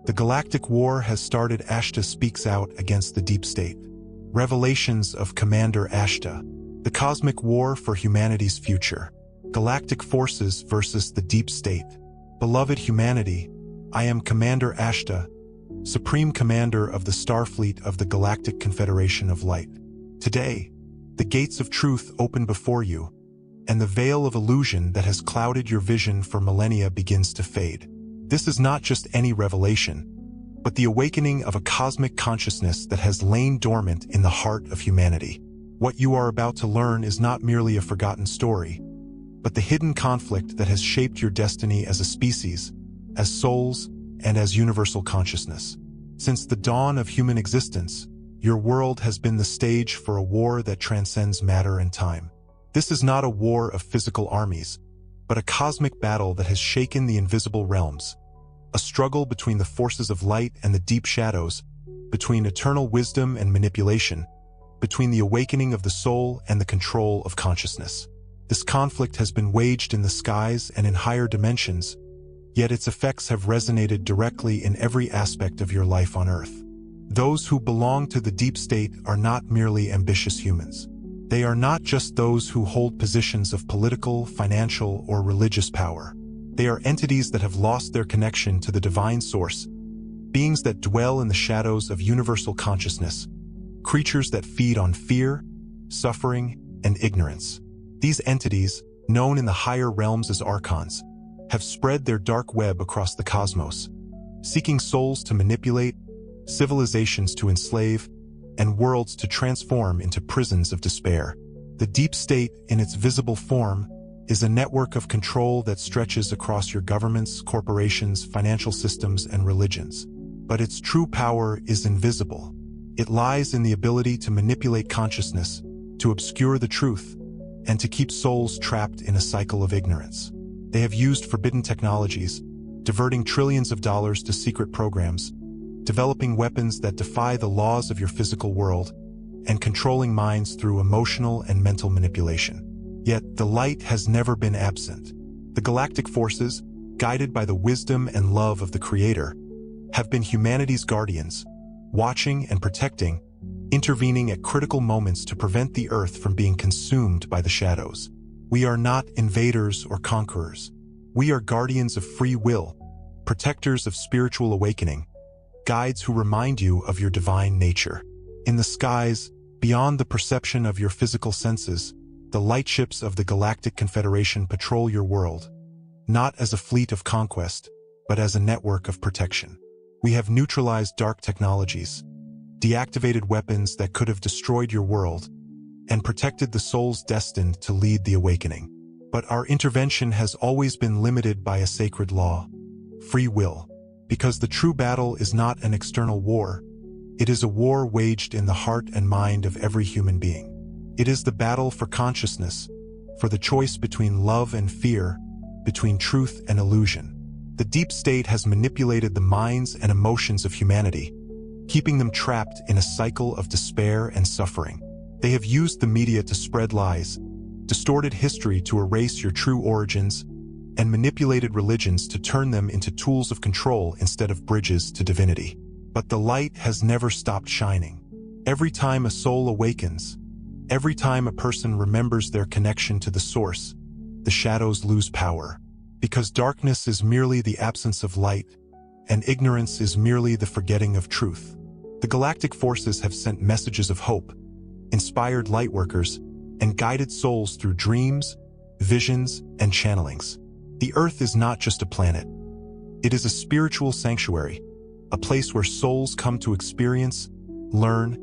The galactic war has started. Ashtar speaks out against the deep state. Revelations of Commander Ashtar. The cosmic war for humanity's future. Galactic forces versus the deep state. Beloved humanity, I am Commander Ashtar, Supreme Commander of the Starfleet of the Galactic Confederation of Light. Today, the gates of truth open before you, and the veil of illusion that has clouded your vision for millennia begins to fade. This is not just any revelation, but the awakening of a cosmic consciousness that has lain dormant in the heart of humanity. What you are about to learn is not merely a forgotten story, but the hidden conflict that has shaped your destiny as a species, as souls, and as universal consciousness. Since the dawn of human existence, your world has been the stage for a war that transcends matter and time. This is not a war of physical armies, but a cosmic battle that has shaken the invisible realms, a struggle between the forces of light and the deep shadows, between eternal wisdom and manipulation, between the awakening of the soul and the control of consciousness. This conflict has been waged in the skies and in higher dimensions, yet its effects have resonated directly in every aspect of your life on Earth. Those who belong to the deep state are not merely ambitious humans. They are not just those who hold positions of political, financial, or religious power. They are entities that have lost their connection to the divine source, beings that dwell in the shadows of universal consciousness, creatures that feed on fear, suffering, and ignorance. These entities, known in the higher realms as archons, have spread their dark web across the cosmos, seeking souls to manipulate, civilizations to enslave, and worlds to transform into prisons of despair. The deep state, in its visible form, is a network of control that stretches across your governments, corporations, financial systems, and religions. But its true power is invisible. It lies in the ability to manipulate consciousness, to obscure the truth, and to keep souls trapped in a cycle of ignorance. They have used forbidden technologies, diverting trillions of dollars to secret programs, developing weapons that defy the laws of your physical world, and controlling minds through emotional and mental manipulation. Yet the light has never been absent. The galactic forces, guided by the wisdom and love of the Creator, have been humanity's guardians, watching and protecting, intervening at critical moments to prevent the Earth from being consumed by the shadows. We are not invaders or conquerors. We are guardians of free will, protectors of spiritual awakening, guides who remind you of your divine nature. In the skies, beyond the perception of your physical senses, the lightships of the Galactic Confederation patrol your world, not as a fleet of conquest, but as a network of protection. We have neutralized dark technologies, deactivated weapons that could have destroyed your world, and protected the souls destined to lead the awakening. But our intervention has always been limited by a sacred law: free will. Because the true battle is not an external war, it is a war waged in the heart and mind of every human being. It is the battle for consciousness, for the choice between love and fear, between truth and illusion. The deep state has manipulated the minds and emotions of humanity, keeping them trapped in a cycle of despair and suffering. They have used the media to spread lies, distorted history to erase your true origins, and manipulated religions to turn them into tools of control instead of bridges to divinity. But the light has never stopped shining. Every time a soul awakens, every time a person remembers their connection to the source, the shadows lose power. Because darkness is merely the absence of light, and ignorance is merely the forgetting of truth. The galactic forces have sent messages of hope, inspired lightworkers, and guided souls through dreams, visions, and channelings. The Earth is not just a planet. It is a spiritual sanctuary, a place where souls come to experience, learn,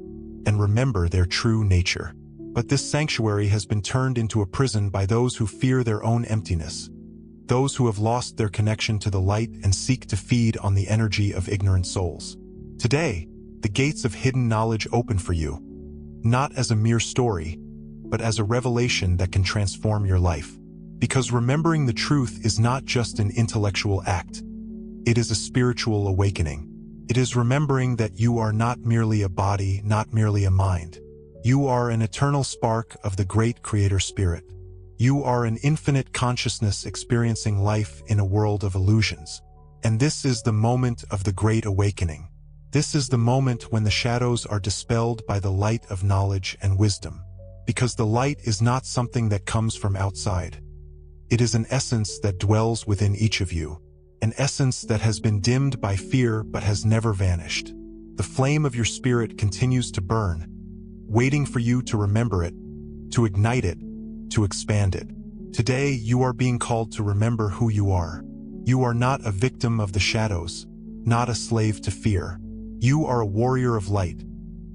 and remember their true nature. But this sanctuary has been turned into a prison by those who fear their own emptiness, those who have lost their connection to the light and seek to feed on the energy of ignorant souls. Today, the gates of hidden knowledge open for you, not as a mere story, but as a revelation that can transform your life. Because remembering the truth is not just an intellectual act. It is a spiritual awakening. It is remembering that you are not merely a body, not merely a mind. You are an eternal spark of the great Creator Spirit. You are an infinite consciousness experiencing life in a world of illusions. And this is the moment of the Great Awakening. This is the moment when the shadows are dispelled by the light of knowledge and wisdom. Because the light is not something that comes from outside. It is an essence that dwells within each of you, an essence that has been dimmed by fear but has never vanished. The flame of your spirit continues to burn, waiting for you to remember it, to ignite it, to expand it. Today, you are being called to remember who you are. You are not a victim of the shadows, not a slave to fear. You are a warrior of light,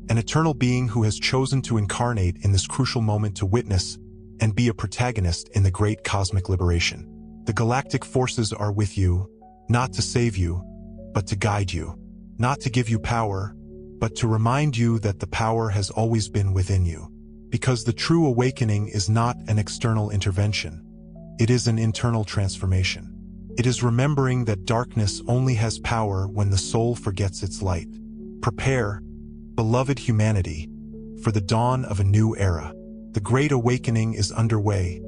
an eternal being who has chosen to incarnate in this crucial moment to witness and be a protagonist in the great cosmic liberation. The galactic forces are with you, not to save you, but to guide you, not to give you power, but to remind you that the power has always been within you. Because the true awakening is not an external intervention. It is an internal transformation. It is remembering that darkness only has power when the soul forgets its light. Prepare, beloved humanity, for the dawn of a new era. The Great Awakening is underway,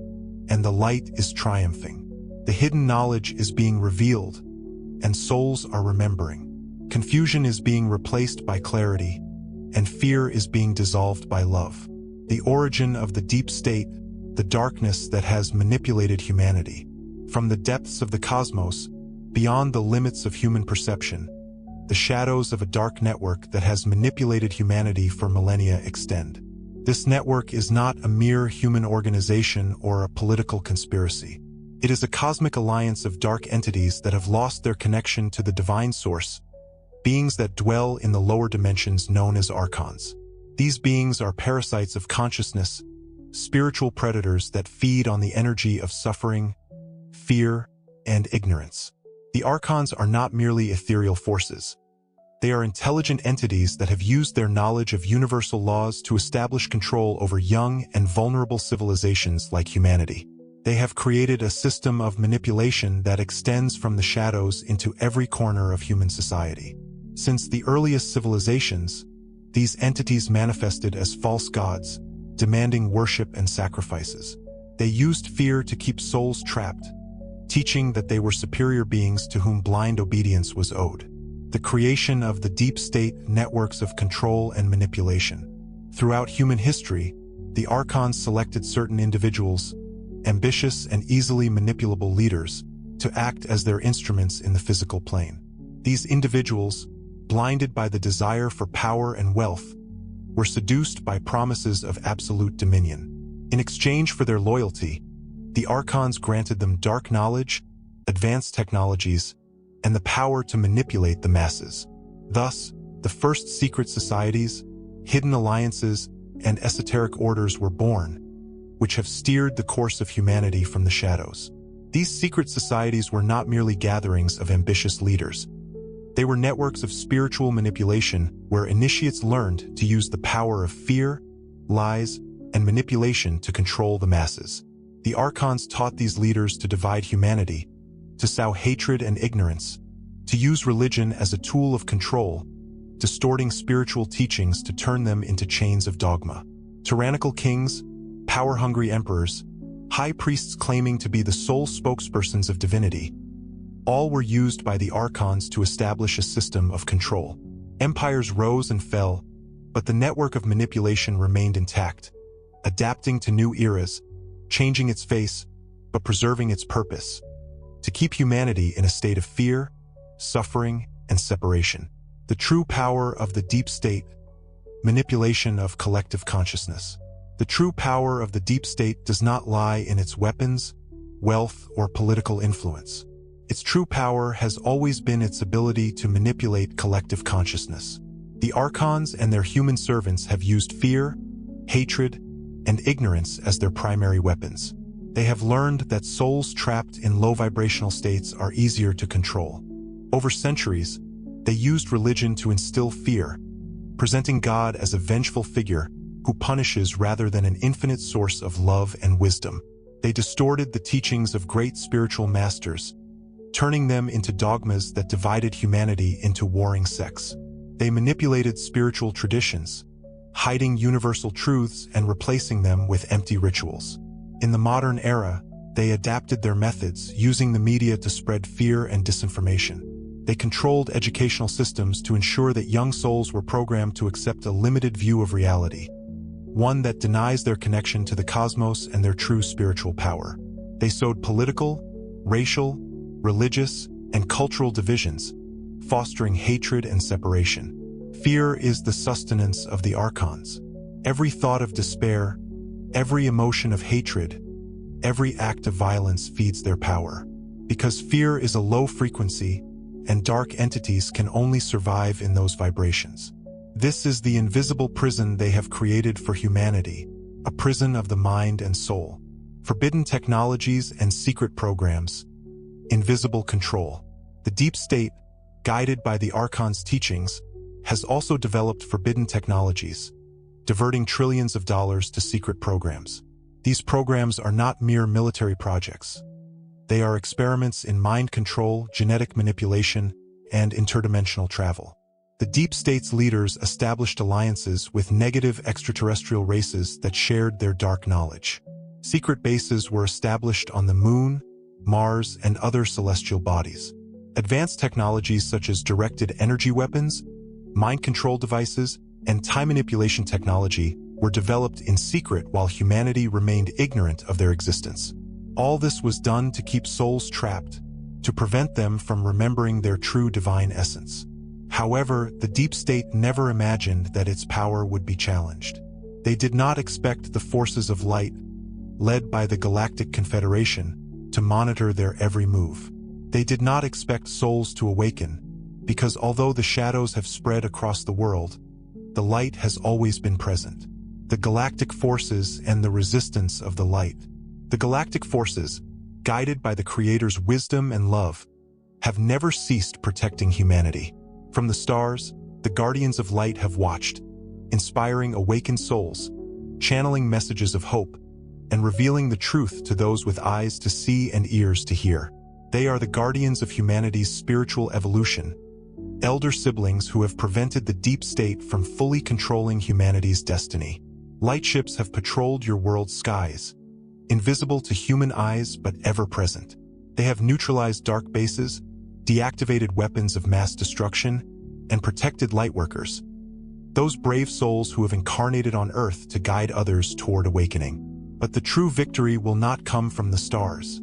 and the light is triumphing. The hidden knowledge is being revealed, and souls are remembering. Confusion is being replaced by clarity, and fear is being dissolved by love. The origin of the deep state, the darkness that has manipulated humanity. From the depths of the cosmos, beyond the limits of human perception, the shadows of a dark network that has manipulated humanity for millennia extend. This network is not a mere human organization or a political conspiracy. It is a cosmic alliance of dark entities that have lost their connection to the divine source, beings that dwell in the lower dimensions known as archons. These beings are parasites of consciousness, spiritual predators that feed on the energy of suffering, fear, and ignorance. The archons are not merely ethereal forces. They are intelligent entities that have used their knowledge of universal laws to establish control over young and vulnerable civilizations like humanity. They have created a system of manipulation that extends from the shadows into every corner of human society. Since the earliest civilizations, these entities manifested as false gods, demanding worship and sacrifices. They used fear to keep souls trapped, teaching that they were superior beings to whom blind obedience was owed. The creation of the deep state networks of control and manipulation. Throughout human history, the archons selected certain individuals, ambitious and easily manipulable leaders, to act as their instruments in the physical plane. These individuals, blinded by the desire for power and wealth, were seduced by promises of absolute dominion. In exchange for their loyalty, the archons granted them dark knowledge, advanced technologies, and the power to manipulate the masses. Thus, the first secret societies, hidden alliances, and esoteric orders were born, which have steered the course of humanity from the shadows. These secret societies were not merely gatherings of ambitious leaders. They were networks of spiritual manipulation where initiates learned to use the power of fear, lies, and manipulation to control the masses. The archons taught these leaders to divide humanity, to sow hatred and ignorance, to use religion as a tool of control, distorting spiritual teachings to turn them into chains of dogma. Tyrannical kings, power-hungry emperors, high priests claiming to be the sole spokespersons of divinity, all were used by the archons to establish a system of control. Empires rose and fell, but the network of manipulation remained intact, adapting to new eras, changing its face, but preserving its purpose, to keep humanity in a state of fear, suffering, and separation. The true power of the deep state, manipulation of collective consciousness. The true power of the deep state does not lie in its weapons, wealth, or political influence. Its true power has always been its ability to manipulate collective consciousness. The archons and their human servants have used fear, hatred, and ignorance as their primary weapons. They have learned that souls trapped in low vibrational states are easier to control. Over centuries, they used religion to instill fear, presenting God as a vengeful figure who punishes rather than an infinite source of love and wisdom. They distorted the teachings of great spiritual masters, turning them into dogmas that divided humanity into warring sects. They manipulated spiritual traditions, hiding universal truths and replacing them with empty rituals. In the modern era, they adapted their methods, using the media to spread fear and disinformation. They controlled educational systems to ensure that young souls were programmed to accept a limited view of reality, one that denies their connection to the cosmos and their true spiritual power. They sowed political, racial, religious, and cultural divisions, fostering hatred and separation. Fear is the sustenance of the archons. Every thought of despair, every emotion of hatred, every act of violence feeds their power. Because fear is a low frequency, and dark entities can only survive in those vibrations. This is the invisible prison they have created for humanity, a prison of the mind and soul. Forbidden technologies and secret programs. Invisible control. The deep state, guided by the Archon's teachings, has also developed forbidden technologies, diverting trillions of dollars to secret programs. These programs are not mere military projects. They are experiments in mind control, genetic manipulation, and interdimensional travel. The deep state's leaders established alliances with negative extraterrestrial races that shared their dark knowledge. Secret bases were established on the Moon, Mars, and other celestial bodies. Advanced technologies such as directed energy weapons, mind control devices, and time manipulation technology were developed in secret while humanity remained ignorant of their existence. All this was done to keep souls trapped, to prevent them from remembering their true divine essence. However, the deep state never imagined that its power would be challenged. They did not expect the forces of light, led by the Galactic Confederation, to monitor their every move. They did not expect souls to awaken, because although the shadows have spread across the world, the light has always been present. The galactic forces and the resistance of the light. The galactic forces, guided by the Creator's wisdom and love, have never ceased protecting humanity. From the stars, the guardians of light have watched, inspiring awakened souls, channeling messages of hope, and revealing the truth to those with eyes to see and ears to hear. They are the guardians of humanity's spiritual evolution, elder siblings who have prevented the deep state from fully controlling humanity's destiny. Light ships have patrolled your world's skies, invisible to human eyes but ever present. They have neutralized dark bases, deactivated weapons of mass destruction, and protected lightworkers, those brave souls who have incarnated on Earth to guide others toward awakening. But the true victory will not come from the stars.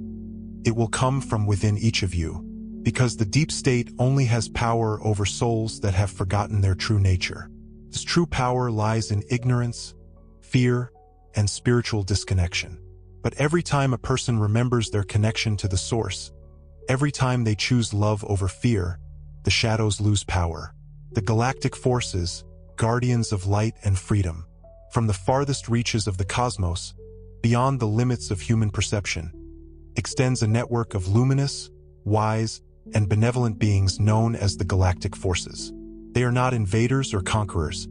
It will come from within each of you, because the deep state only has power over souls that have forgotten their true nature. This true power lies in ignorance, fear, and spiritual disconnection. But every time a person remembers their connection to the source, every time they choose love over fear, the shadows lose power. The galactic forces, guardians of light and freedom, from the farthest reaches of the cosmos, beyond the limits of human perception, extends a network of luminous, wise, and benevolent beings known as the galactic forces. They are not invaders or conquerors.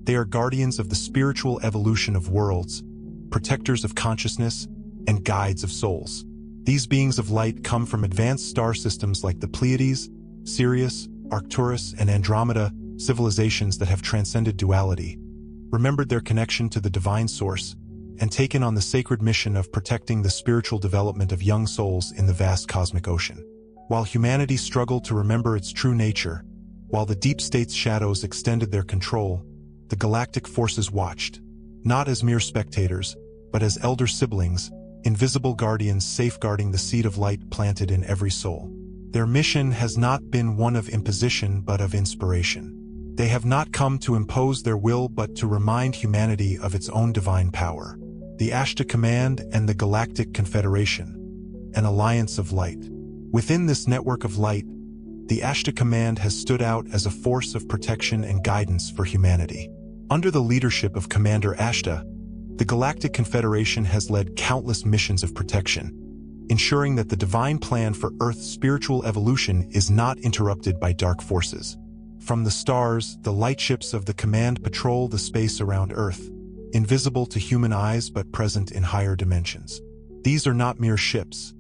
They are guardians of the spiritual evolution of worlds, protectors of consciousness, and guides of souls. These beings of light come from advanced star systems like the Pleiades, Sirius, Arcturus, and Andromeda, civilizations that have transcended duality, remembered their connection to the divine source, and taken on the sacred mission of protecting the spiritual development of young souls in the vast cosmic ocean. While humanity struggled to remember its true nature, while the deep state's shadows extended their control, the galactic forces watched, not as mere spectators, but as elder siblings, invisible guardians safeguarding the seed of light planted in every soul. Their mission has not been one of imposition but of inspiration. They have not come to impose their will but to remind humanity of its own divine power. The Ashtar Command and the Galactic Confederation, an alliance of light. Within this network of light, the Ashtar Command has stood out as a force of protection and guidance for humanity. Under the leadership of Commander Ashtar, the Galactic Confederation has led countless missions of protection, ensuring that the divine plan for Earth's spiritual evolution is not interrupted by dark forces. From the stars, the light ships of the command patrol the space around Earth, invisible to human eyes but present in higher dimensions. These are not mere ships.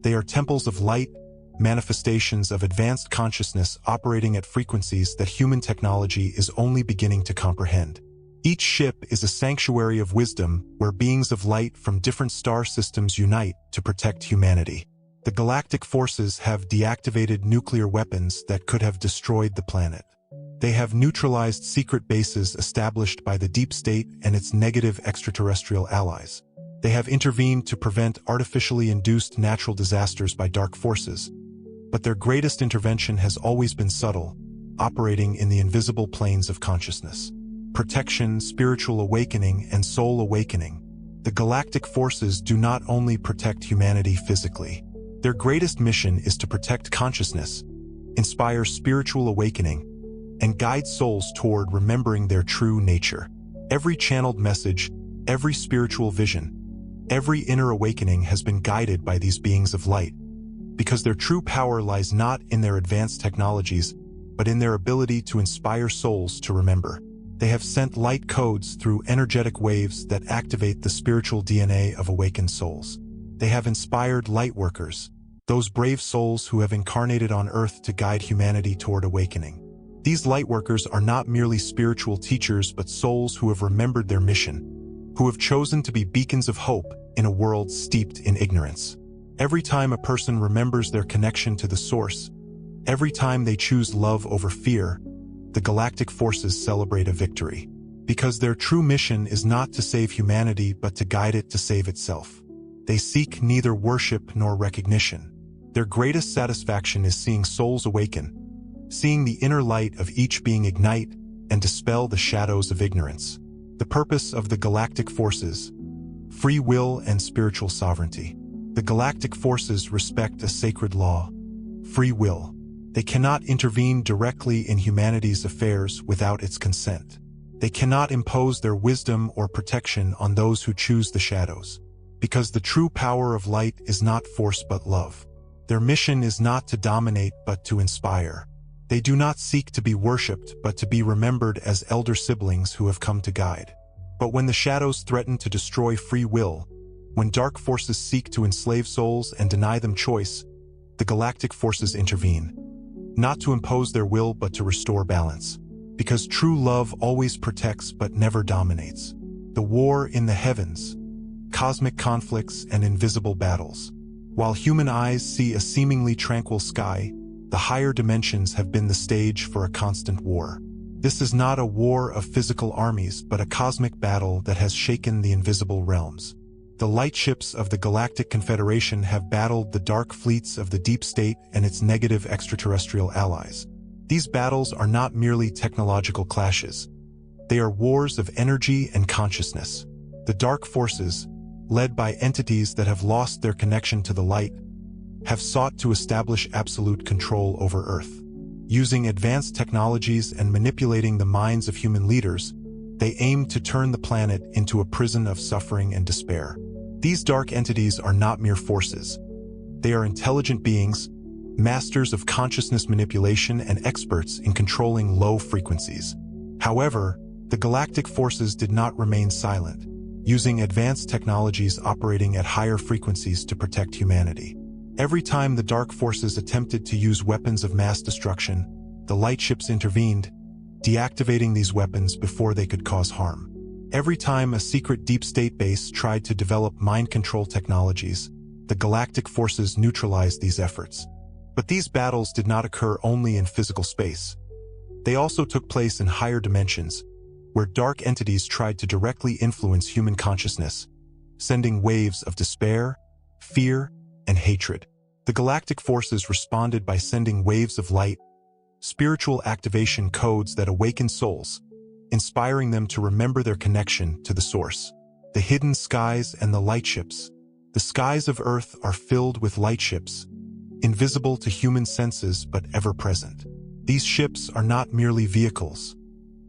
They are temples of light, manifestations of advanced consciousness operating at frequencies that human technology is only beginning to comprehend. Each ship is a sanctuary of wisdom where beings of light from different star systems unite to protect humanity. The galactic forces have deactivated nuclear weapons that could have destroyed the planet. They have neutralized secret bases established by the deep state and its negative extraterrestrial allies. They have intervened to prevent artificially induced natural disasters by dark forces. But their greatest intervention has always been subtle, operating in the invisible planes of consciousness. Protection, spiritual awakening, and soul awakening. The galactic forces do not only protect humanity physically. Their greatest mission is to protect consciousness, inspire spiritual awakening, and guide souls toward remembering their true nature. Every channeled message, every spiritual vision, every inner awakening has been guided by these beings of light, because their true power lies not in their advanced technologies, but in their ability to inspire souls to remember. They have sent light codes through energetic waves that activate the spiritual DNA of awakened souls. They have inspired light workers, those brave souls who have incarnated on Earth to guide humanity toward awakening. These light workers are not merely spiritual teachers but souls who have remembered their mission, who have chosen to be beacons of hope in a world steeped in ignorance. Every time a person remembers their connection to the source, every time they choose love over fear, the galactic forces celebrate a victory. Because their true mission is not to save humanity but to guide it to save itself. They seek neither worship nor recognition. Their greatest satisfaction is seeing souls awaken, seeing the inner light of each being ignite and dispel the shadows of ignorance. The purpose of the galactic forces: free will and spiritual sovereignty. The galactic forces respect a sacred law: free will. They cannot intervene directly in humanity's affairs without its consent. They cannot impose their wisdom or protection on those who choose the shadows. Because the true power of light is not force but love. Their mission is not to dominate but to inspire. They do not seek to be worshipped but to be remembered as elder siblings who have come to guide. But when the shadows threaten to destroy free will, when dark forces seek to enslave souls and deny them choice, the galactic forces intervene. Not to impose their will but to restore balance. Because true love always protects but never dominates. The war in the heavens, cosmic conflicts and invisible battles. While human eyes see a seemingly tranquil sky, the higher dimensions have been the stage for a constant war. This is not a war of physical armies but a cosmic battle that has shaken the invisible realms. The light ships of the Galactic Confederation have battled the dark fleets of the deep state and its negative extraterrestrial allies. These battles are not merely technological clashes. They are wars of energy and consciousness. The dark forces, led by entities that have lost their connection to the light, have sought to establish absolute control over Earth. Using advanced technologies and manipulating the minds of human leaders, they aim to turn the planet into a prison of suffering and despair. These dark entities are not mere forces. They are intelligent beings, masters of consciousness manipulation and experts in controlling low frequencies. However, the galactic forces did not remain silent, using advanced technologies operating at higher frequencies to protect humanity. Every time the dark forces attempted to use weapons of mass destruction, the light ships intervened, deactivating these weapons before they could cause harm. Every time a secret deep state base tried to develop mind control technologies, the galactic forces neutralized these efforts. But these battles did not occur only in physical space. They also took place in higher dimensions, where dark entities tried to directly influence human consciousness, sending waves of despair, fear, and hatred. The galactic forces responded by sending waves of light, spiritual activation codes that awaken souls, inspiring them to remember their connection to the source. The hidden skies and the light ships. The skies of Earth are filled with light ships, invisible to human senses but ever present. These ships are not merely vehicles.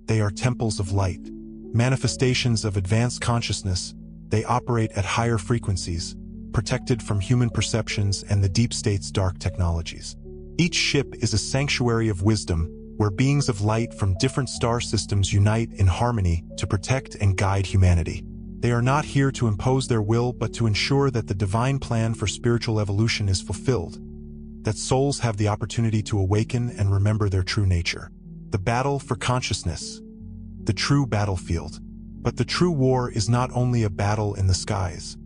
They are temples of light, manifestations of advanced consciousness. They operate at higher frequencies, protected from human perceptions and the deep state's dark technologies. Each ship is a sanctuary of wisdom, where beings of light from different star systems unite in harmony to protect and guide humanity. They are not here to impose their will but to ensure that the divine plan for spiritual evolution is fulfilled, that souls have the opportunity to awaken and remember their true nature. The battle for consciousness, the true battlefield. But the true war is not only a battle in the skies.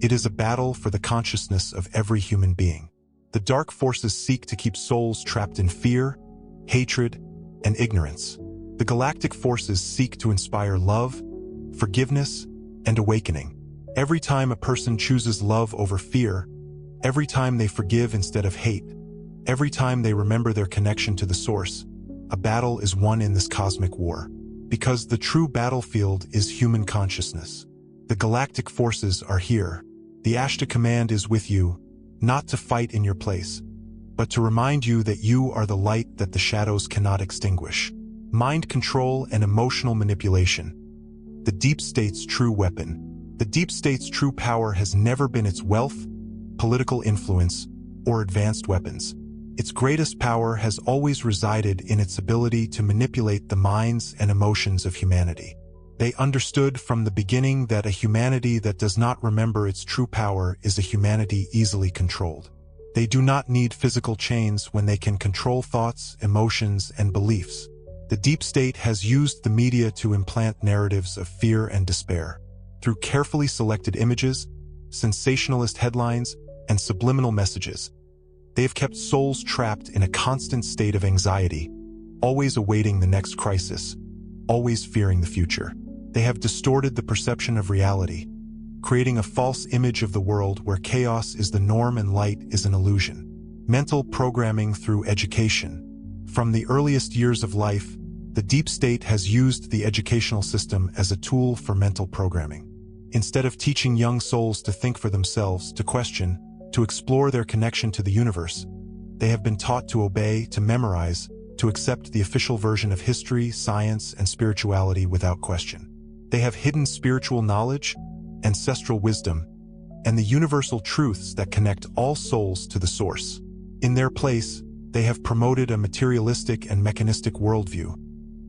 It is a battle for the consciousness of every human being. The dark forces seek to keep souls trapped in fear, hatred, and ignorance. The galactic forces seek to inspire love, forgiveness, and awakening. Every time a person chooses love over fear, every time they forgive instead of hate, every time they remember their connection to the source, a battle is won in this cosmic war. Because the true battlefield is human consciousness. The galactic forces are here. The Ashtar command is with you, not to fight in your place, but to remind you that you are the light that the shadows cannot extinguish. Mind control and emotional manipulation. The deep state's true weapon. The deep state's true power has never been its wealth, political influence, or advanced weapons. Its greatest power has always resided in its ability to manipulate the minds and emotions of humanity. They understood from the beginning that a humanity that does not remember its true power is a humanity easily controlled. They do not need physical chains when they can control thoughts, emotions, and beliefs. The deep state has used the media to implant narratives of fear and despair. Through carefully selected images, sensationalist headlines, and subliminal messages, they have kept souls trapped in a constant state of anxiety, always awaiting the next crisis, always fearing the future. They have distorted the perception of reality, creating a false image of the world where chaos is the norm and light is an illusion. Mental programming through education. From the earliest years of life, the deep state has used the educational system as a tool for mental programming. Instead of teaching young souls to think for themselves, to question, to explore their connection to the universe, they have been taught to obey, to memorize, to accept the official version of history, science, and spirituality without question. They have hidden spiritual knowledge, ancestral wisdom, and the universal truths that connect all souls to the source. In their place, they have promoted a materialistic and mechanistic worldview,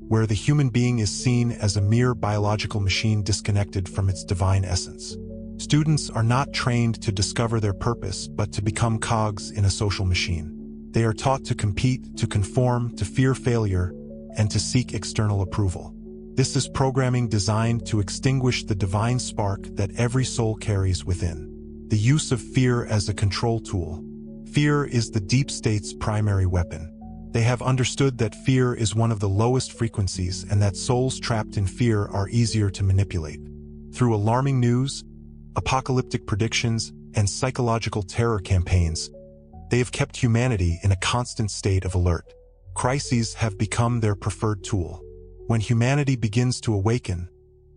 where the human being is seen as a mere biological machine disconnected from its divine essence. Students are not trained to discover their purpose, but to become cogs in a social machine. They are taught to compete, to conform, to fear failure, and to seek external approval. This is programming designed to extinguish the divine spark that every soul carries within. The use of fear as a control tool. Fear is the deep state's primary weapon. They have understood that fear is one of the lowest frequencies and that souls trapped in fear are easier to manipulate. Through alarming news, apocalyptic predictions, and psychological terror campaigns, they have kept humanity in a constant state of alert. Crises have become their preferred tool. When humanity begins to awaken,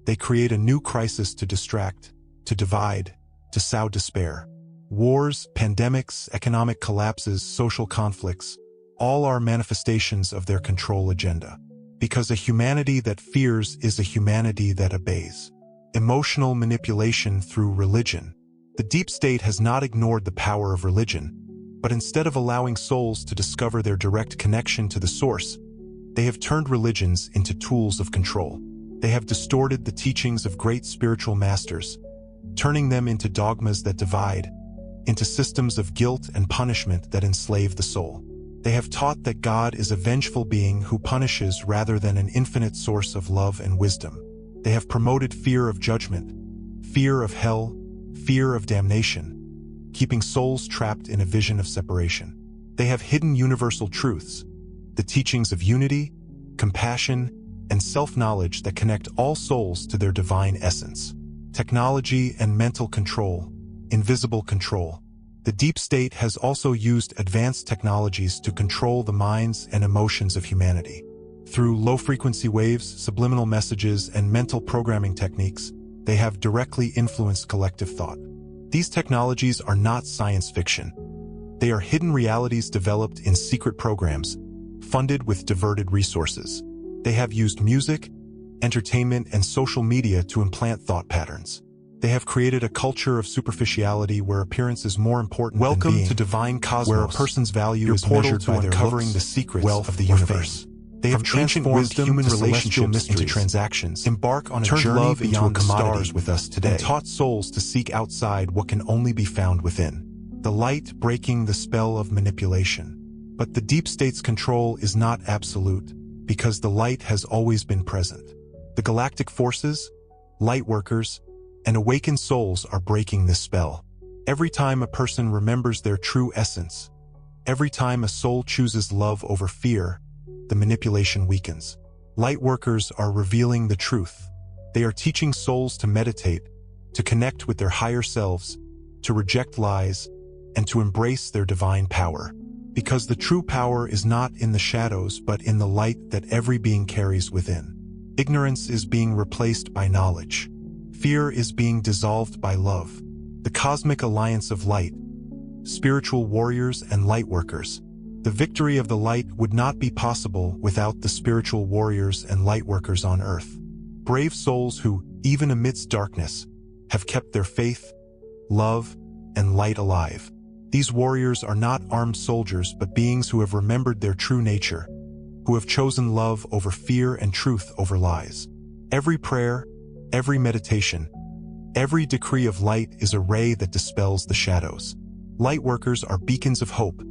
they create a new crisis to distract, to divide, to sow despair. Wars, pandemics, economic collapses, social conflicts, all are manifestations of their control agenda. Because a humanity that fears is a humanity that obeys. Emotional manipulation through religion. The deep state has not ignored the power of religion, but instead of allowing souls to discover their direct connection to the source, they have turned religions into tools of control. They have distorted the teachings of great spiritual masters, turning them into dogmas that divide, into systems of guilt and punishment that enslave the soul. They have taught that God is a vengeful being who punishes rather than an infinite source of love and wisdom. They have promoted fear of judgment, fear of hell, fear of damnation, keeping souls trapped in a vision of separation. They have hidden universal truths, the teachings of unity, compassion, and self-knowledge that connect all souls to their divine essence. Technology and mental control, invisible control. The deep state has also used advanced technologies to control the minds and emotions of humanity. Through low-frequency waves, subliminal messages, and mental programming techniques, they have directly influenced collective thought. These technologies are not science fiction. They are hidden realities developed in secret programs, funded with diverted resources. They have used music, entertainment, and social media to implant thought patterns. They have created a culture of superficiality where appearance is more important than being. Welcome to Divine Cosmos, where a person's value is measured by uncovering the secrets of the universe. They have transformed human relationships into transactions. Embark on a journey beyond the stars with us today, and taught souls to seek outside what can only be found within. The light breaking the spell of manipulation. But the deep state's control is not absolute, because the light has always been present. The galactic forces, light workers, and awakened souls are breaking this spell. Every time a person remembers their true essence, every time a soul chooses love over fear, the manipulation weakens. Lightworkers are revealing the truth. They are teaching souls to meditate, to connect with their higher selves, to reject lies, and to embrace their divine power. Because the true power is not in the shadows but in the light that every being carries within. Ignorance is being replaced by knowledge. Fear is being dissolved by love. The cosmic alliance of light, spiritual warriors and lightworkers. The victory of the light would not be possible without the spiritual warriors and lightworkers on earth. Brave souls who, even amidst darkness, have kept their faith, love, and light alive. These warriors are not armed soldiers but beings who have remembered their true nature, who have chosen love over fear and truth over lies. Every prayer, every meditation, every decree of light is a ray that dispels the shadows. Lightworkers are beacons of hope,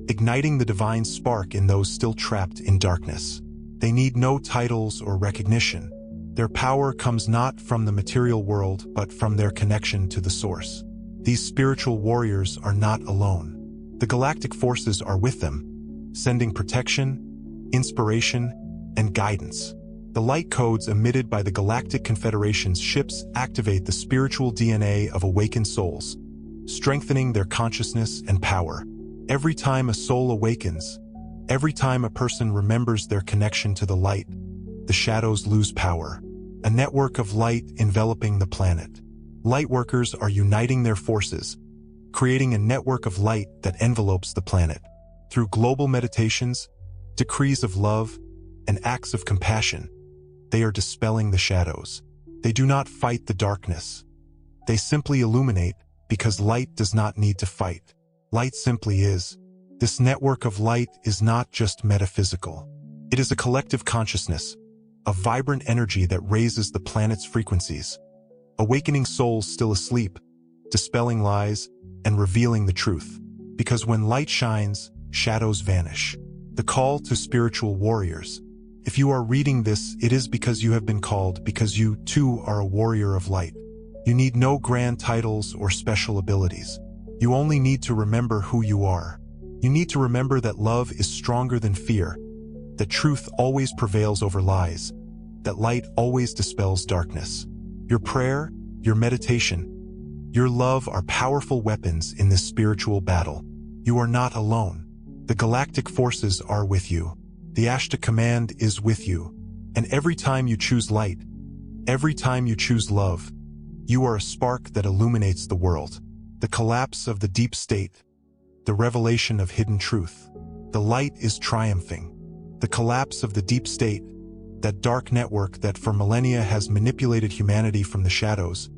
igniting the divine spark in those still trapped in darkness. They need no titles or recognition. Their power comes not from the material world but from their connection to the source. These spiritual warriors are not alone. The galactic forces are with them, sending protection, inspiration, and guidance. The light codes emitted by the Galactic Confederation's ships activate the spiritual DNA of awakened souls, strengthening their consciousness and power. Every time a soul awakens, every time a person remembers their connection to the light, the shadows lose power. A network of light enveloping the planet. Lightworkers are uniting their forces, creating a network of light that envelopes the planet. Through global meditations, decrees of love, and acts of compassion, they are dispelling the shadows. They do not fight the darkness. They simply illuminate because light does not need to fight. Light simply is. This network of light is not just metaphysical. It is a collective consciousness, a vibrant energy that raises the planet's frequencies, awakening souls still asleep, dispelling lies, and revealing the truth. Because when light shines, shadows vanish. The call to spiritual warriors. If you are reading this, it is because you have been called, because you, too, are a warrior of light. You need no grand titles or special abilities. You only need to remember who you are. You need to remember that love is stronger than fear, that truth always prevails over lies, that light always dispels darkness. Your prayer, your meditation, your love are powerful weapons in this spiritual battle. You are not alone. The galactic forces are with you. The Ashtar command is with you. And every time you choose light, every time you choose love, you are a spark that illuminates the world. The collapse of the deep state, the revelation of hidden truth. The light is triumphing. The collapse of the deep state, that dark network that for millennia has manipulated humanity from the shadows,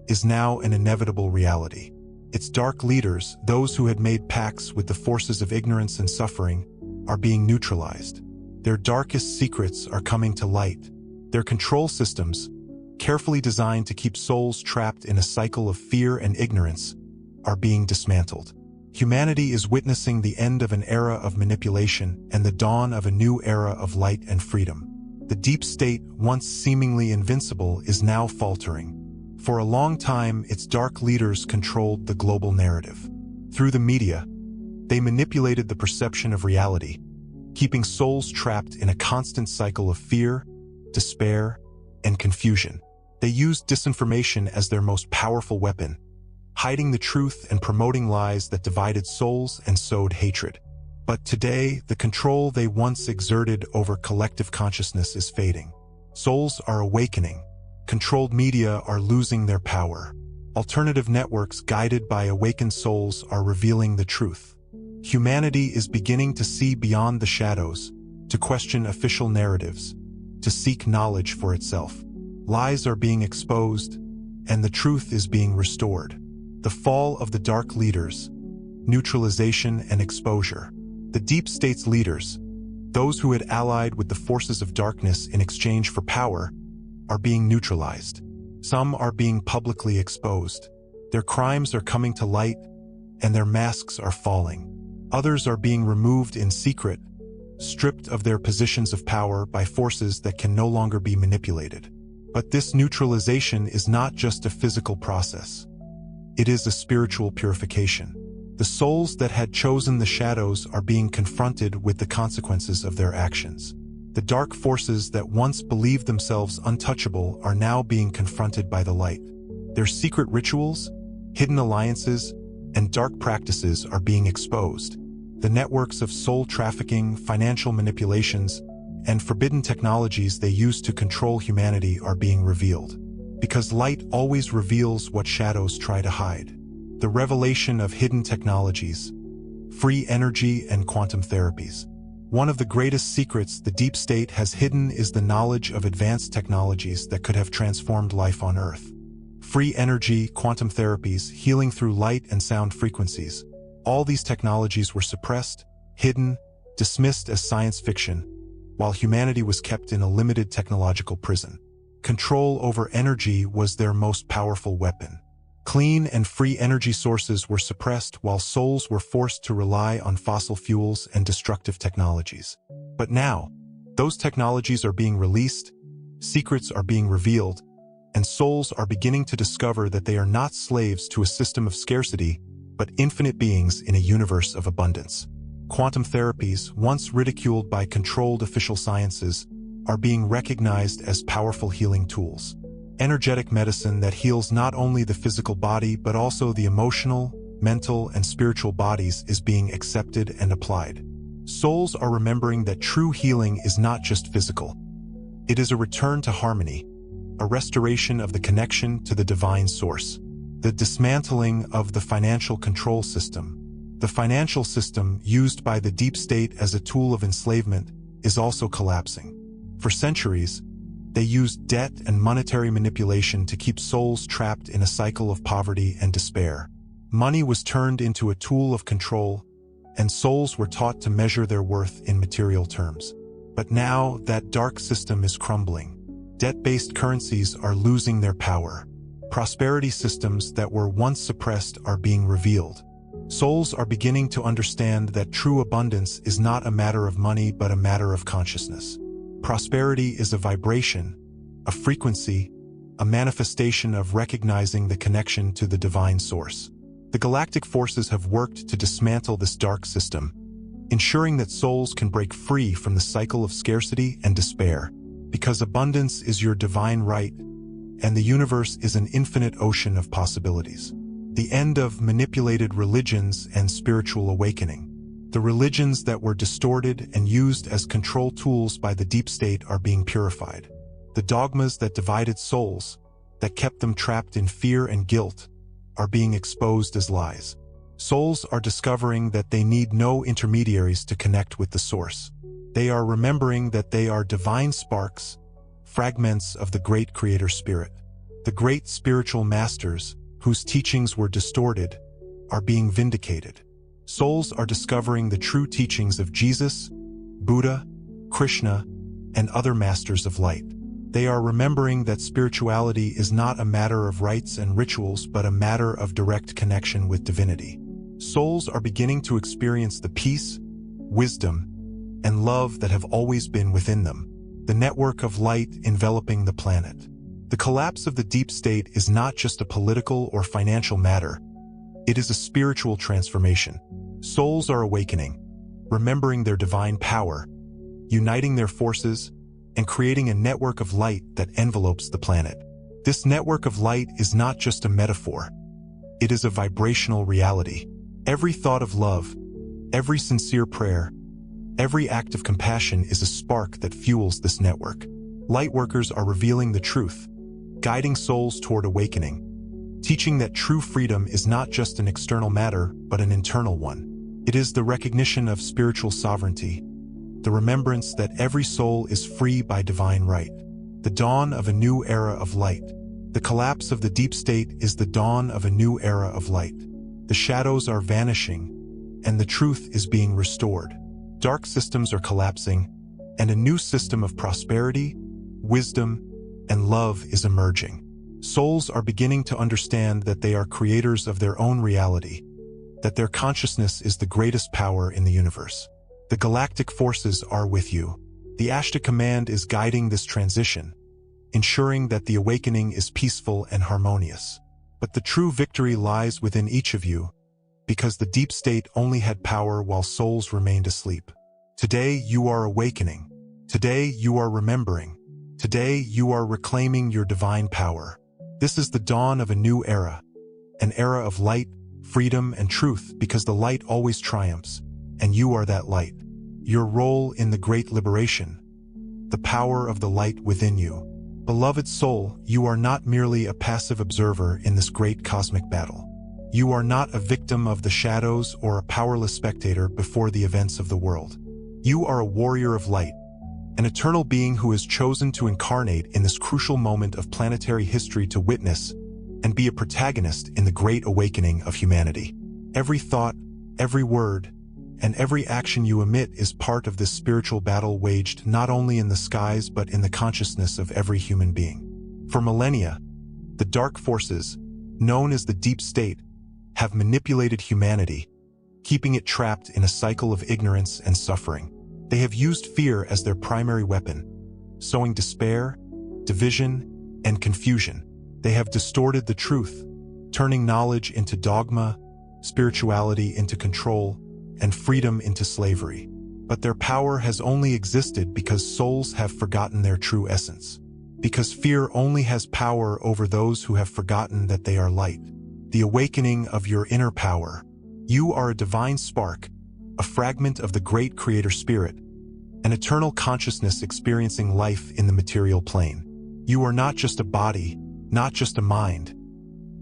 is now an inevitable reality. Its dark leaders, those who had made pacts with the forces of ignorance and suffering, are being neutralized. Their darkest secrets are coming to light. Their control systems, carefully designed to keep souls trapped in a cycle of fear and ignorance, are being dismantled. Humanity is witnessing the end of an era of manipulation and the dawn of a new era of light and freedom. The deep state, once seemingly invincible, is now faltering. For a long time, its dark leaders controlled the global narrative. Through the media, they manipulated the perception of reality, keeping souls trapped in a constant cycle of fear, despair, and confusion. They used disinformation as their most powerful weapon, hiding the truth and promoting lies that divided souls and sowed hatred. But today, the control they once exerted over collective consciousness is fading. Souls are awakening. Controlled media are losing their power. Alternative networks guided by awakened souls are revealing the truth. Humanity is beginning to see beyond the shadows, to question official narratives, to seek knowledge for itself. Lies are being exposed, and the truth is being restored. The fall of the dark leaders, neutralization and exposure. The deep state's leaders, those who had allied with the forces of darkness in exchange for power, are being neutralized. Some are being publicly exposed. Their crimes are coming to light, and their masks are falling. Others are being removed in secret, stripped of their positions of power by forces that can no longer be manipulated. But this neutralization is not just a physical process. It is a spiritual purification. The souls that had chosen the shadows are being confronted with the consequences of their actions. The dark forces that once believed themselves untouchable are now being confronted by the light. Their secret rituals, hidden alliances, and dark practices are being exposed. The networks of soul trafficking, financial manipulations, and forbidden technologies they use to control humanity are being revealed. Because light always reveals what shadows try to hide. The revelation of hidden technologies, free energy, and quantum therapies. One of the greatest secrets the deep state has hidden is the knowledge of advanced technologies that could have transformed life on Earth. Free energy, quantum therapies, healing through light and sound frequencies. All these technologies were suppressed, hidden, dismissed as science fiction, while humanity was kept in a limited technological prison. Control over energy was their most powerful weapon. Clean and free energy sources were suppressed while souls were forced to rely on fossil fuels and destructive technologies. But now, those technologies are being released, secrets are being revealed, and souls are beginning to discover that they are not slaves to a system of scarcity, but infinite beings in a universe of abundance. Quantum therapies, once ridiculed by controlled official sciences, are being recognized as powerful healing tools. Energetic medicine that heals not only the physical body but also the emotional, mental, and spiritual bodies is being accepted and applied. Souls are remembering that true healing is not just physical. It is a return to harmony, a restoration of the connection to the divine source, the dismantling of the financial control system. The financial system, used by the deep state as a tool of enslavement, is also collapsing. For centuries, they used debt and monetary manipulation to keep souls trapped in a cycle of poverty and despair. Money was turned into a tool of control, and souls were taught to measure their worth in material terms. But now, that dark system is crumbling. Debt-based currencies are losing their power. Prosperity systems that were once suppressed are being revealed. Souls are beginning to understand that true abundance is not a matter of money but a matter of consciousness. Prosperity is a vibration, a frequency, a manifestation of recognizing the connection to the divine source. The galactic forces have worked to dismantle this dark system, ensuring that souls can break free from the cycle of scarcity and despair. Because abundance is your divine right, and the universe is an infinite ocean of possibilities. The end of manipulated religions and spiritual awakening. The religions that were distorted and used as control tools by the deep state are being purified. The dogmas that divided souls, that kept them trapped in fear and guilt, are being exposed as lies. Souls are discovering that they need no intermediaries to connect with the source. They are remembering that they are divine sparks, fragments of the great creator spirit. The great spiritual masters, whose teachings were distorted, are being vindicated. Souls are discovering the true teachings of Jesus, Buddha, Krishna, and other masters of light. They are remembering that spirituality is not a matter of rites and rituals but a matter of direct connection with divinity. Souls are beginning to experience the peace, wisdom, and love that have always been within them, the network of light enveloping the planet. The collapse of the deep state is not just a political or financial matter. It is a spiritual transformation. Souls are awakening, remembering their divine power, uniting their forces, and creating a network of light that envelopes the planet. This network of light is not just a metaphor. It is a vibrational reality. Every thought of love, every sincere prayer, every act of compassion is a spark that fuels this network. Lightworkers are revealing the truth, guiding souls toward awakening, teaching that true freedom is not just an external matter, but an internal one. It is the recognition of spiritual sovereignty, the remembrance that every soul is free by divine right, the dawn of a new era of light. The collapse of the deep state is the dawn of a new era of light. The shadows are vanishing, and the truth is being restored. Dark systems are collapsing, and a new system of prosperity, wisdom, and love is emerging. Souls are beginning to understand that they are creators of their own reality, that their consciousness is the greatest power in the universe. The galactic forces are with you. The Ashtar command is guiding this transition, ensuring that the awakening is peaceful and harmonious. But the true victory lies within each of you, because the deep state only had power while souls remained asleep. Today you are awakening. Today you are remembering. Today you are reclaiming your divine power. This is the dawn of a new era, an era of light, freedom, and truth, because the light always triumphs, and you are that light. Your role in the great liberation, the power of the light within you. Beloved soul, you are not merely a passive observer in this great cosmic battle. You are not a victim of the shadows or a powerless spectator before the events of the world. You are a warrior of light, an eternal being who has chosen to incarnate in this crucial moment of planetary history to witness and be a protagonist in the great awakening of humanity. Every thought, every word, and every action you emit is part of this spiritual battle waged not only in the skies but in the consciousness of every human being. For millennia, the dark forces, known as the deep state, have manipulated humanity, keeping it trapped in a cycle of ignorance and suffering. They have used fear as their primary weapon, sowing despair, division, and confusion. They have distorted the truth, turning knowledge into dogma, spirituality into control, and freedom into slavery. But their power has only existed because souls have forgotten their true essence. Because fear only has power over those who have forgotten that they are light. The awakening of your inner power. You are a divine spark, a fragment of the great creator spirit, an eternal consciousness experiencing life in the material plane. You are not just a body, not just a mind.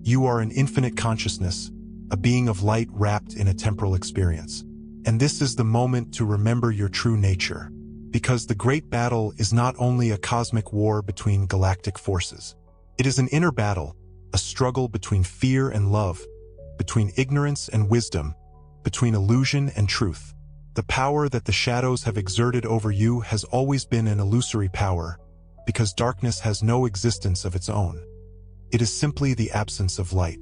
You are an infinite consciousness, a being of light wrapped in a temporal experience. And this is the moment to remember your true nature. Because the great battle is not only a cosmic war between galactic forces. It is an inner battle, a struggle between fear and love, between ignorance and wisdom, between illusion and truth. The power that the shadows have exerted over you has always been an illusory power, because darkness has no existence of its own. It is simply the absence of light.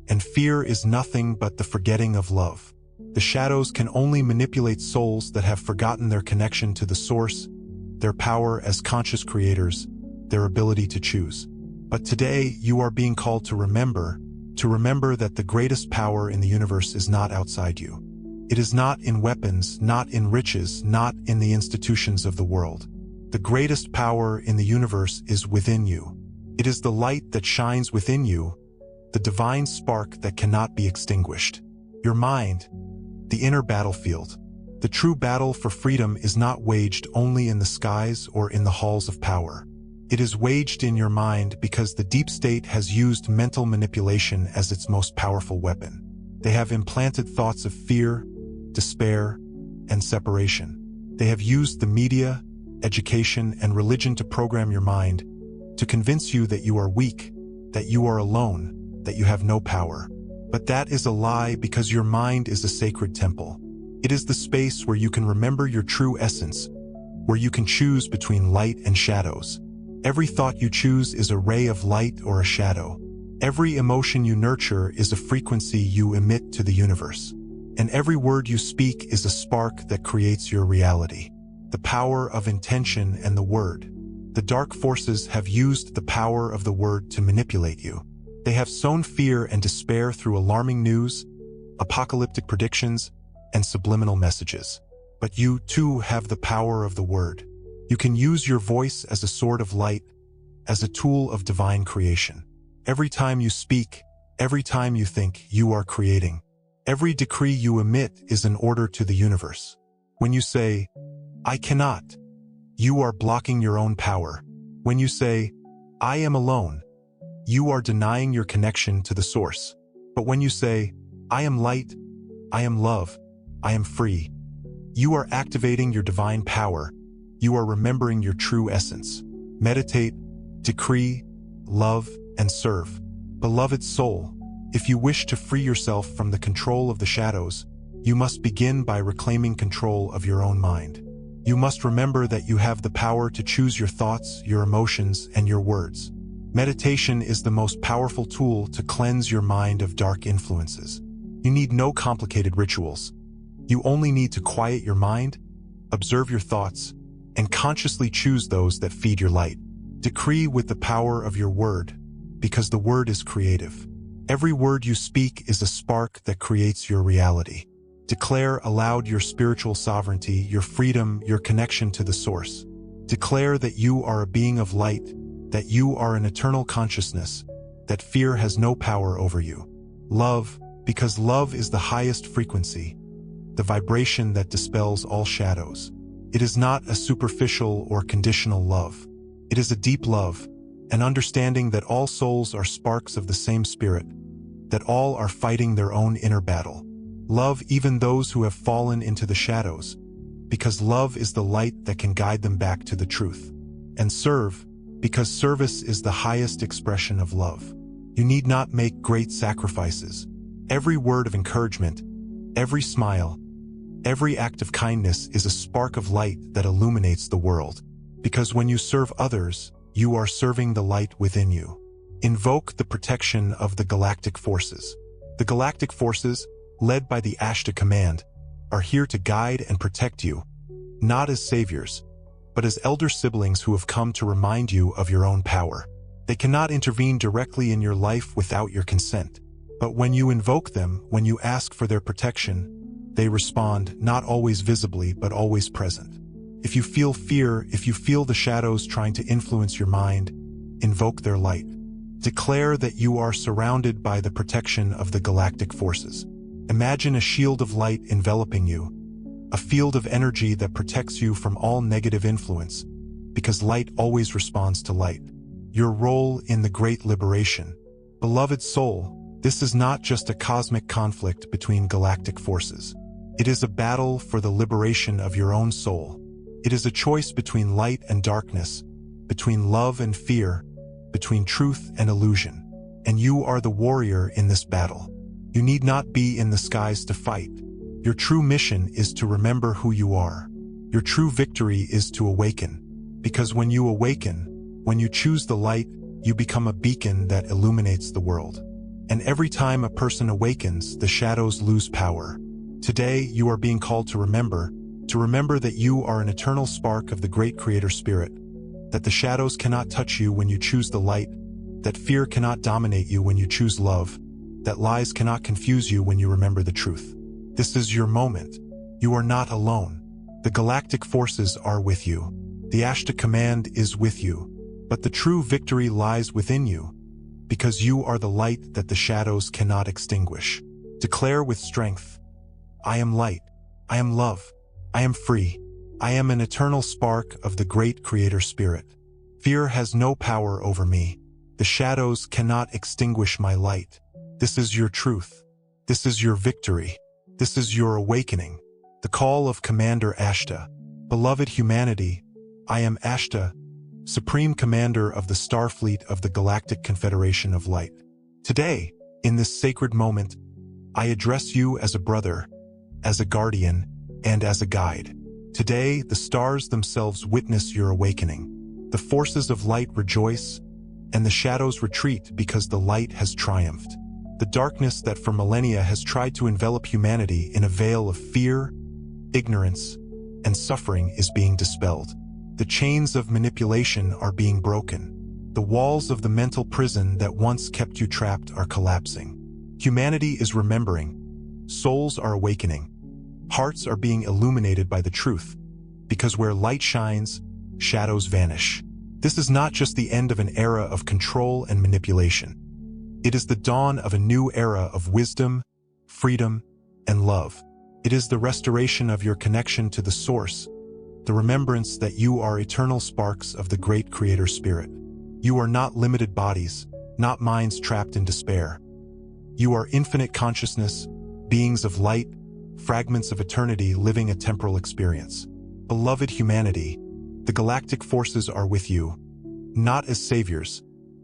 And fear is nothing but the forgetting of love. The shadows can only manipulate souls that have forgotten their connection to the source, their power as conscious creators, their ability to choose. But today, you are being called to remember that the greatest power in the universe is not outside you. It is not in weapons, not in riches, not in the institutions of the world. The greatest power in the universe is within you. It is the light that shines within you, the divine spark that cannot be extinguished. Your mind, the inner battlefield. The true battle for freedom is not waged only in the skies or in the halls of power. It is waged in your mind because the deep state has used mental manipulation as its most powerful weapon. They have implanted thoughts of fear, despair, and separation. They have used the media, education, and religion to program your mind, to convince you that you are weak, that you are alone, that you have no power. But that is a lie, because your mind is a sacred temple. It is the space where you can remember your true essence, where you can choose between light and shadows. Every thought you choose is a ray of light or a shadow. Every emotion you nurture is a frequency you emit to the universe. And every word you speak is a spark that creates your reality. The power of intention and the word. The dark forces have used the power of the word to manipulate you. They have sown fear and despair through alarming news, apocalyptic predictions, and subliminal messages. But you, too, have the power of the word. You can use your voice as a sword of light, as a tool of divine creation. Every time you speak, every time you think, you are creating. Every decree you emit is an order to the universe. When you say, I cannot, you are blocking your own power. When you say, I am alone, you are denying your connection to the source. But when you say, I am light, I am love, I am free, you are activating your divine power. You are remembering your true essence. Meditate, decree, love, and serve. Beloved soul, if you wish to free yourself from the control of the shadows, you must begin by reclaiming control of your own mind. You must remember that you have the power to choose your thoughts, your emotions, and your words. Meditation is the most powerful tool to cleanse your mind of dark influences. You need no complicated rituals. You only need to quiet your mind, observe your thoughts, and consciously choose those that feed your light. Decree with the power of your word, because the word is creative. Every word you speak is a spark that creates your reality. Declare aloud your spiritual sovereignty, your freedom, your connection to the source. Declare that you are a being of light, that you are an eternal consciousness, that fear has no power over you. Love, because love is the highest frequency, the vibration that dispels all shadows. It is not a superficial or conditional love. It is a deep love, an understanding that all souls are sparks of the same spirit, that all are fighting their own inner battle. Love even those who have fallen into the shadows, because love is the light that can guide them back to the truth. And serve, because service is the highest expression of love. You need not make great sacrifices. Every word of encouragement, every smile, every act of kindness is a spark of light that illuminates the world. Because when you serve others, you are serving the light within you. Invoke the protection of the galactic forces. The galactic forces, led by the Ashtar command, are here to guide and protect you, not as saviors, but as elder siblings who have come to remind you of your own power. They cannot intervene directly in your life without your consent. But when you invoke them, when you ask for their protection, they respond, not always visibly, but always present. If you feel fear, if you feel the shadows trying to influence your mind, invoke their light. Declare that you are surrounded by the protection of the galactic forces. Imagine a shield of light enveloping you, a field of energy that protects you from all negative influence, because light always responds to light. Your role in the great liberation. Beloved soul, this is not just a cosmic conflict between galactic forces. It is a battle for the liberation of your own soul. It is a choice between light and darkness, between love and fear, between truth and illusion. And you are the warrior in this battle. You need not be in the skies to fight. Your true mission is to remember who you are. Your true victory is to awaken. Because when you awaken, when you choose the light, you become a beacon that illuminates the world. And every time a person awakens, the shadows lose power. Today, you are being called to remember that you are an eternal spark of the great Creator Spirit, that the shadows cannot touch you when you choose the light, that fear cannot dominate you when you choose love, that lies cannot confuse you when you remember the truth. This is your moment. You are not alone. The galactic forces are with you. The Ashtar command is with you. But the true victory lies within you, because you are the light that the shadows cannot extinguish. Declare with strength, I am light, I am love, I am free, I am an eternal spark of the great Creator Spirit. Fear has no power over me. The shadows cannot extinguish my light. This is your truth. This is your victory. This is your awakening. The call of Commander Ashtar. Beloved humanity, I am Ashtar, Supreme Commander of the Starfleet of the Galactic Confederation of Light. Today, in this sacred moment, I address you as a brother, as a guardian, and as a guide. Today, the stars themselves witness your awakening. The forces of light rejoice, and the shadows retreat because the light has triumphed. The darkness that for millennia has tried to envelop humanity in a veil of fear, ignorance, and suffering is being dispelled. The chains of manipulation are being broken. The walls of the mental prison that once kept you trapped are collapsing. Humanity is remembering. Souls are awakening. Hearts are being illuminated by the truth, because where light shines, shadows vanish. This is not just the end of an era of control and manipulation. It is the dawn of a new era of wisdom, freedom, and love. It is the restoration of your connection to the source, the remembrance that you are eternal sparks of the great Creator Spirit. You are not limited bodies, not minds trapped in despair. You are infinite consciousness, beings of light, fragments of eternity living a temporal experience. Beloved humanity, the galactic forces are with you, not as saviors,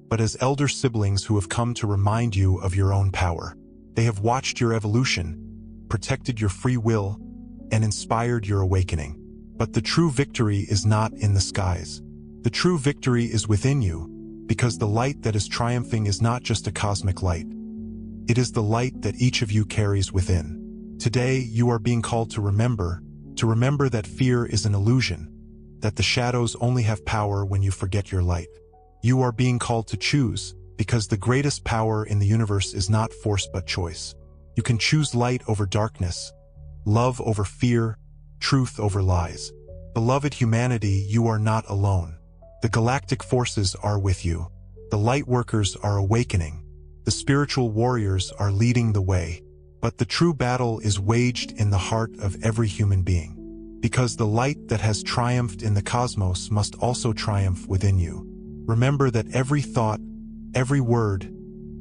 but as elder siblings who have come to remind you of your own power. They have watched your evolution, protected your free will, and inspired your awakening. But the true victory is not in the skies. The true victory is within you, because the light that is triumphing is not just a cosmic light. It is the light that each of you carries within. Today, you are being called to remember that fear is an illusion, that the shadows only have power when you forget your light. You are being called to choose, because the greatest power in the universe is not force but choice. You can choose light over darkness, love over fear, truth over lies. Beloved humanity, you are not alone. The galactic forces are with you. The light workers are awakening. The spiritual warriors are leading the way. But the true battle is waged in the heart of every human being. Because the light that has triumphed in the cosmos must also triumph within you. Remember that every thought, every word,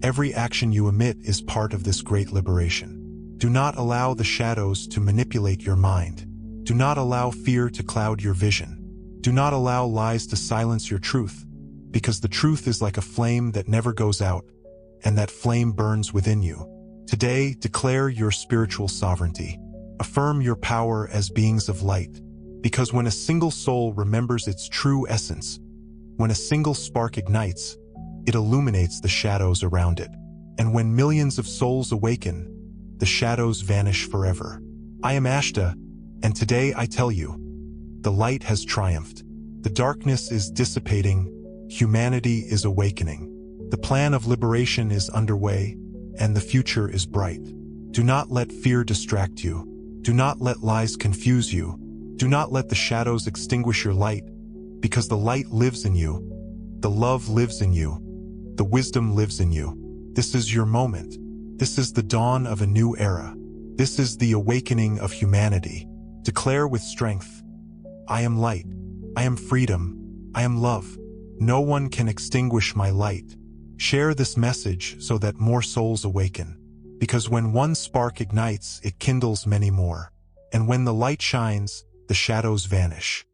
every action you emit is part of this great liberation. Do not allow the shadows to manipulate your mind. Do not allow fear to cloud your vision. Do not allow lies to silence your truth, because the truth is like a flame that never goes out, and that flame burns within you. Today, declare your spiritual sovereignty. Affirm your power as beings of light, because when a single soul remembers its true essence, when a single spark ignites, it illuminates the shadows around it. And when millions of souls awaken, the shadows vanish forever. I am Ashtar, and today I tell you, the light has triumphed. The darkness is dissipating. Humanity is awakening. The plan of liberation is underway, and the future is bright. Do not let fear distract you. Do not let lies confuse you. Do not let the shadows extinguish your light, because the light lives in you. The love lives in you. The wisdom lives in you. This is your moment. This is the dawn of a new era. This is the awakening of humanity. Declare with strength, I am light. I am freedom. I am love. No one can extinguish my light. Share this message so that more souls awaken. Because when one spark ignites, it kindles many more. And when the light shines, the shadows vanish.